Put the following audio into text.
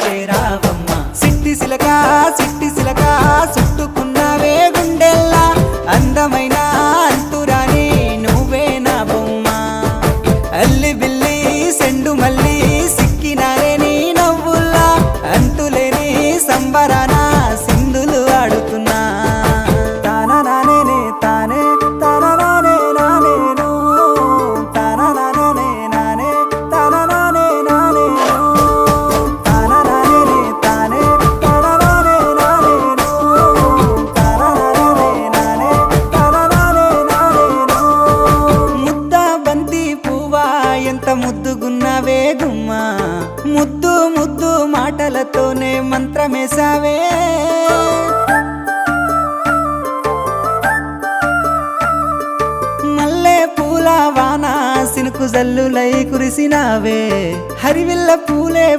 వస్తే రావమ్మ సిట్టి సిలక చుట్టుకున్నావే గుండెల్లా అందమైన అంతురాని నువ్వే నా బొమ్మ అల్లి బిల్లి సెండు మల్లి సిక్కినారే నీ నవ్వుల్లా అంతులేని సంబరాన సింధులు ఆడుతున్నా తానా నానే తానే తానా నానే నానేను తానా నానే నానే తానా నానే నానేను తానా నానే తానే తానా నానే నానేను తానా నానే నానే తానా నానే నానేను ముద్ద బంతి పువ్వా ఎంత ముద్దుగున్నావే గుమ్మా ముద్దు ముద్దు మాటలతోనే మంత్రమేసావే మల్లె పూల వాన సినుకు జల్లులై కురిసినావే హరివిల్ల పూలే